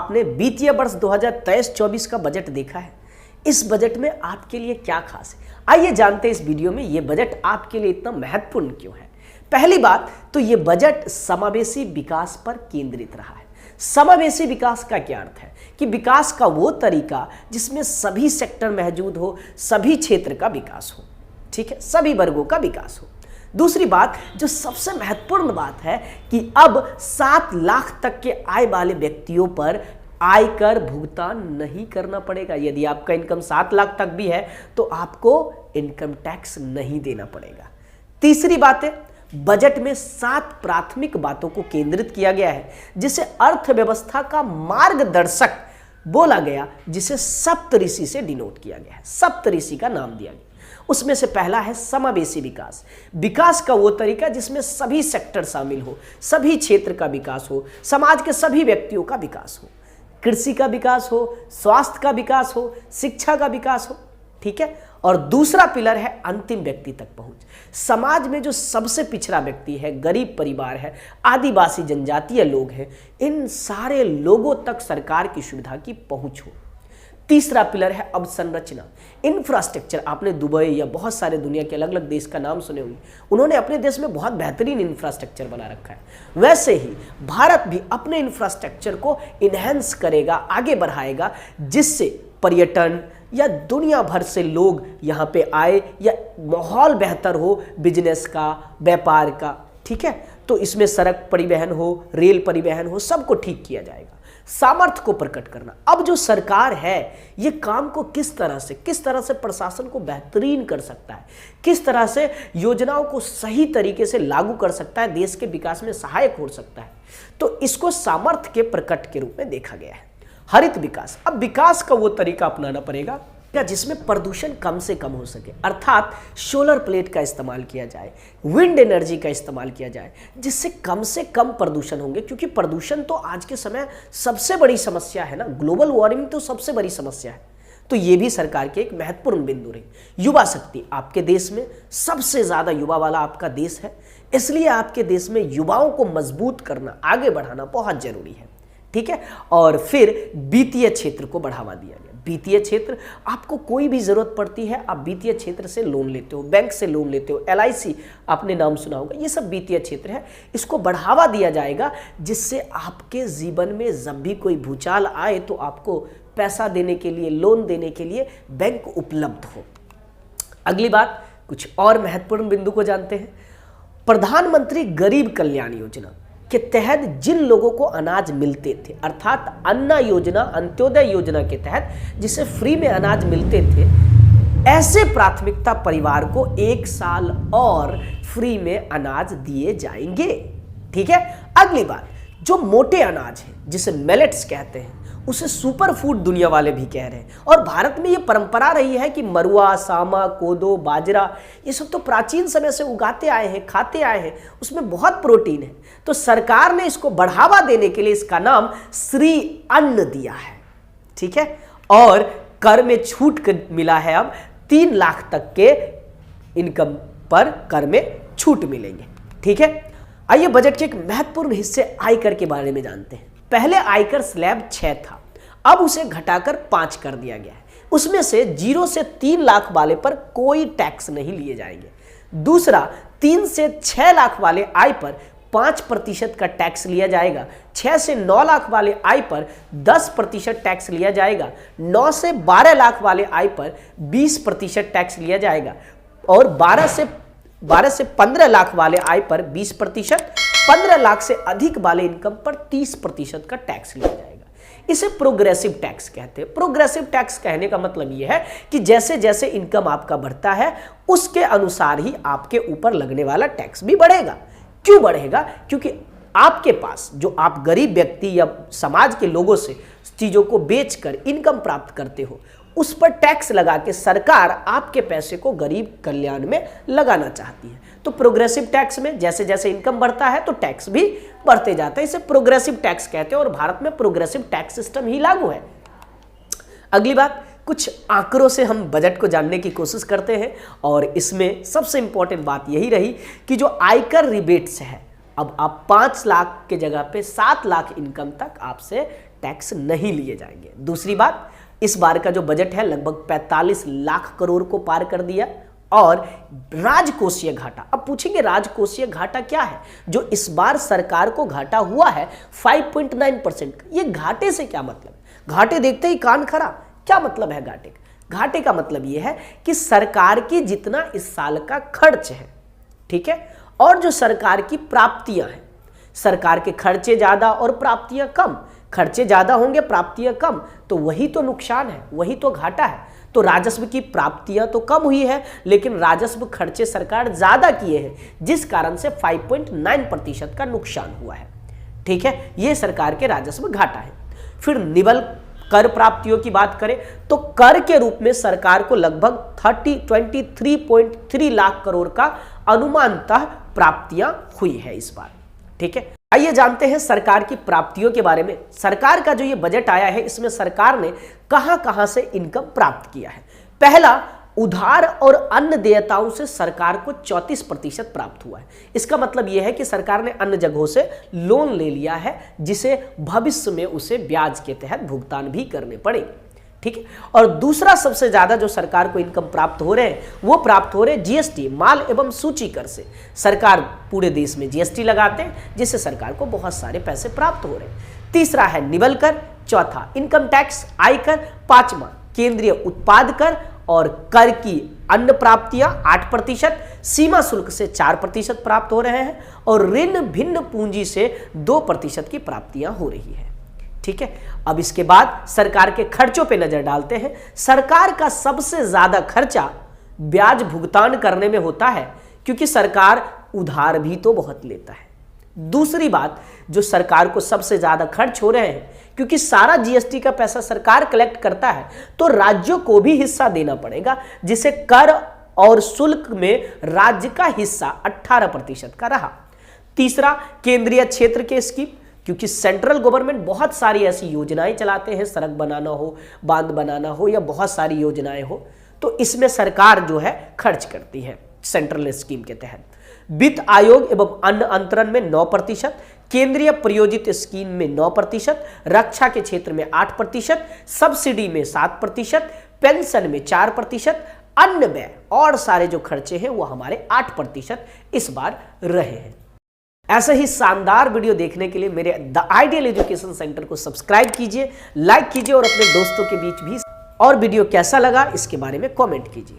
आपने वित्तीय वर्ष 2023-24 का बजट देखा है? इस बजट में आपके लिए क्या खास है? आइए जानते हैं इस वीडियो में ये बजट आपके लिए इतना महत्वपूर्ण क्यों है। पहली बात तो ये बजट समावेशी विकास पर केंद्रित रहा है। समावेशी विकास का क्या अर्थ है कि विकास का वो तरीका जिसमें सभी सेक्टर मौजूद हो, सभी क्षेत्र का विकास हो, ठीक है, सभी वर्गों का विकास हो। दूसरी बात जो सबसे महत्वपूर्ण बात है कि अब 7 लाख तक के आय वाले व्यक्तियों पर आयकर भुगतान नहीं करना पड़ेगा। यदि आपका इनकम 7 लाख तक भी है तो आपको इनकम टैक्स नहीं देना पड़ेगा। तीसरी बात है बजट में 7 प्राथमिक बातों को केंद्रित किया गया है जिसे अर्थव्यवस्था का मार्गदर्शक बोला गया, जिसे सप्तऋषि से डिनोट किया गया है, सप्तऋषि का नाम दिया गया। उसमें से पहला है समावेशी विकास। विकास का वो तरीका जिसमें सभी सेक्टर शामिल हो, सभी क्षेत्र का विकास हो, समाज के सभी व्यक्तियों का विकास हो, कृषि का विकास हो, स्वास्थ्य का विकास हो, शिक्षा का विकास हो, ठीक है। और दूसरा पिलर है अंतिम व्यक्ति तक पहुंच। समाज में जो सबसे पिछड़ा व्यक्ति है, गरीब परिवार है, आदिवासी जनजातीय लोग हैं, इन सारे लोगों तक सरकार की सुविधा की पहुंच हो। तीसरा पिलर है अवसंरचना, इंफ्रास्ट्रक्चर। आपने दुबई या बहुत सारे दुनिया के अलग अलग देश का नाम सुने होंगे, उन्होंने अपने देश में बहुत बेहतरीन इंफ्रास्ट्रक्चर बना रखा है। वैसे ही भारत भी अपने इंफ्रास्ट्रक्चर को इन्हेंस करेगा, आगे बढ़ाएगा, जिससे पर्यटन या दुनिया भर से लोग यहाँ पे आए या माहौल बेहतर हो बिजनेस का, व्यापार का, ठीक है। तो इसमें सड़क परिवहन हो, रेल परिवहन हो, सबको ठीक किया जाएगा। सामर्थ्य को प्रकट करना, अब जो सरकार है ये काम को किस तरह से प्रशासन को बेहतरीन कर सकता है, किस तरह से योजनाओं को सही तरीके से लागू कर सकता है, देश के विकास में सहायक हो सकता है, तो इसको सामर्थ्य के प्रकट के रूप में देखा गया है। हरित विकास, अब विकास का वो तरीका अपनाना पड़ेगा जिसमें प्रदूषण कम से कम हो सके, अर्थात सोलर प्लेट का इस्तेमाल किया जाए, विंड एनर्जी का इस्तेमाल किया जाए, जिससे कम से कम प्रदूषण होंगे। क्योंकि प्रदूषण तो आज के समय सबसे बड़ी समस्या है ना, ग्लोबल वार्मिंग तो सबसे बड़ी समस्या है। तो ये भी सरकार के एक महत्वपूर्ण बिंदु रही। युवा शक्ति, आपके देश में सबसे ज्यादा युवा वाला आपका देश है, इसलिए आपके देश में युवाओं को मजबूत करना, आगे बढ़ाना बहुत जरूरी है, ठीक है। और फिर वित्तीय क्षेत्र को बढ़ावा दिया गया। वित्तीय क्षेत्र, आपको कोई भी जरूरत पड़ती है, आप वित्तीय क्षेत्र से लोन लेते हो, बैंक से लोन लेते हो, LIC आपने नाम सुना होगा, ये सब वित्तीय क्षेत्र है। इसको बढ़ावा दिया जाएगा जिससे आपके जीवन में जब भी कोई भूचाल आए तो आपको पैसा देने के लिए, लोन देने के लिए बैंक उपलब्ध हो। अगली बात, कुछ और महत्वपूर्ण बिंदु को जानते हैं। प्रधानमंत्री गरीब कल्याण योजना के तहत जिन लोगों को अनाज मिलते थे, अर्थात अन्ना योजना, अंत्योदय योजना के तहत जिसे फ्री में अनाज मिलते थे, ऐसे प्राथमिकता परिवार को 1 साल और फ्री में अनाज दिए जाएंगे, ठीक है। अगली बात, जो मोटे अनाज है जिसे मिलेट्स कहते हैं, उसे सुपर फूड दुनिया वाले भी कह रहे हैं। और भारत में ये परंपरा रही है कि मरुआ, सामा, कोदो, बाजरा, ये सब तो प्राचीन समय से उगाते आए हैं, खाते आए हैं, उसमें बहुत प्रोटीन है। तो सरकार ने इसको बढ़ावा देने के लिए इसका नाम श्री अन्न दिया है, ठीक है। और कर में छूट मिला है, अब 3 लाख तक के इनकम पर कर में छूट मिलेंगे, ठीक है। आइए बजट के एक महत्वपूर्ण हिस्से आयकर के बारे में जानते हैं। पहले आयकर स्लैब 6 था, अब उसे घटाकर 5 कर दिया गया है। उसमें से 0 से 3 लाख वाले पर कोई टैक्स नहीं लिए जाएंगे। दूसरा, 3 से 6 लाख वाले आय पर 5% का टैक्स लिया जाएगा। 6 से 9 लाख वाले आय पर 10% टैक्स लिया जाएगा। 9 से 12 लाख वाले आय पर 20% टैक्स लिया जाएगा। और 12 से 15 लाख वाले आय पर 20%, 15 लाख से अधिक वाले इनकम पर 30% का टैक्स लिया जाएगा। इसे प्रोग्रेसिव टैक्स कहते हैं। प्रोग्रेसिव टैक्स कहने का मतलब यह है कि जैसे जैसे इनकम आपका बढ़ता है उसके अनुसार ही आपके ऊपर लगने वाला टैक्स भी बढ़ेगा। क्यों बढ़ेगा? क्योंकि आपके पास जो आप गरीब व्यक्ति या समाज के लोगों से चीजों को बेचकर इनकम प्राप्त करते हो, उस पर टैक्स लगा के सरकार आपके पैसे को गरीब कल्याण में लगाना चाहती है। तो प्रोग्रेसिव टैक्स में जैसे जैसे इनकम बढ़ता है तो टैक्स भी बढ़ते जाता है। इसे प्रोग्रेसिव टैक्स कहते हैं और भारत में प्रोग्रेसिव टैक्स सिस्टम ही लागू है। अगली बात, कुछ आंकड़ों से हम बजट को जानने की कोशिश करते हैं और इसमें सबसे इंपॉर्टेंट बात यही रही कि जो आयकर रिबेट्स है, अब आप 5 लाख के जगह पे 7 लाख इनकम तक आपसे टैक्स नहीं लिए जाएंगे। दूसरी बात, इस बार का जो बजट है लगभग 45 लाख करोड़ को पार कर दिया। और राजकोषीय घाटा, अब पूछेंगे राजकोषीय घाटा क्या है? जो इस बार सरकार को घाटा हुआ है 5.9% का, ये घाटे से क्या मतलब? घाटे देखते ही कान खड़ा, क्या मतलब है घाटे का? घाटे का मतलब यह है कि सरकार की जितना इस साल का खर्च है, ठीक है, और जो सरकार की प्राप्तियां हैं, सरकार के खर्चे ज्यादा और प्राप्तियां कम, खर्चे ज्यादा होंगे प्राप्तियां कम, तो वही तो नुकसान है, वही तो घाटा है। तो राजस्व की प्राप्तियां तो कम हुई है, लेकिन राजस्व खर्चे सरकार ज्यादा किए हैं, जिस कारण से 5.9% का नुकसान हुआ है, ठीक है, यह सरकार के राजस्व घाटा है। फिर निवल कर प्राप्तियों की बात करें तो कर के रूप में सरकार को लगभग 23.3 लाख करोड़ का अनुमानतः प्राप्तियां हुई है इस बार, ठीक है। आइए जानते हैं सरकार की प्राप्तियों के बारे में। सरकार का जो ये बजट आया है, इसमें सरकार ने कहां-कहां से इनकम प्राप्त किया है। पहला, उधार और अन्य देयताओं से सरकार को 34% प्राप्त हुआ है। इसका मतलब यह है कि सरकार ने अन्य जगहों से लोन ले लिया है, जिसे भविष्य में उसे ब्याज के तहत भुगतान भी करने पड़ेंगे, ठीक है। और दूसरा सबसे ज्यादा जो सरकार को इनकम प्राप्त हो रहे हैं, वो प्राप्त हो रहे हैं जीएसटी, माल एवं सूची कर से। सरकार पूरे देश में जीएसटी लगाते हैं, जिससे सरकार को बहुत सारे पैसे प्राप्त हो रहे हैं। तीसरा है निवल कर, चौथा इनकम टैक्स, आयकर, पांचवा केंद्रीय उत्पाद कर और कर की अन्य प्राप्तियां 8%, सीमा शुल्क से 4% प्राप्त हो रहे हैं और ऋण भिन्न पूंजी से 2% की प्राप्तियां हो रही है, ठीक है। अब इसके बाद सरकार के खर्चों पे नजर डालते हैं। सरकार का सबसे ज्यादा खर्चा ब्याज भुगतान करने में होता है, क्योंकि सरकार उधार भी तो बहुत लेता है। दूसरी बात, जो सरकार को सबसे ज्यादा खर्च हो रहे हैं, क्योंकि सारा जीएसटी का पैसा सरकार कलेक्ट करता है, तो राज्यों को भी हिस्सा देना पड़ेगा, जिसे कर और शुल्क में राज्य का हिस्सा 18% का रहा। तीसरा, केंद्रीय क्षेत्र के स्कीम, क्योंकि सेंट्रल गवर्नमेंट बहुत सारी ऐसी योजनाएं चलाते हैं, सड़क बनाना हो, बांध बनाना हो या बहुत सारी योजनाएं हो, तो इसमें सरकार जो है खर्च करती है सेंट्रल स्कीम के तहत। वित्त आयोग एवं अन्य अंतरण में 9%, केंद्रीय प्रायोजित स्कीम में 9%, रक्षा के क्षेत्र में 8%, सब्सिडी में 7%, पेंशन में 4%, अन्य व्यय और सारे जो खर्चे हैं वो हमारे 8% इस बार रहे हैं। ऐसे ही शानदार वीडियो देखने के लिए मेरे द आइडियल एजुकेशन सेंटर को सब्सक्राइब कीजिए, लाइक कीजिए और अपने दोस्तों के बीच भी। और वीडियो कैसा लगा इसके बारे में कमेंट कीजिए।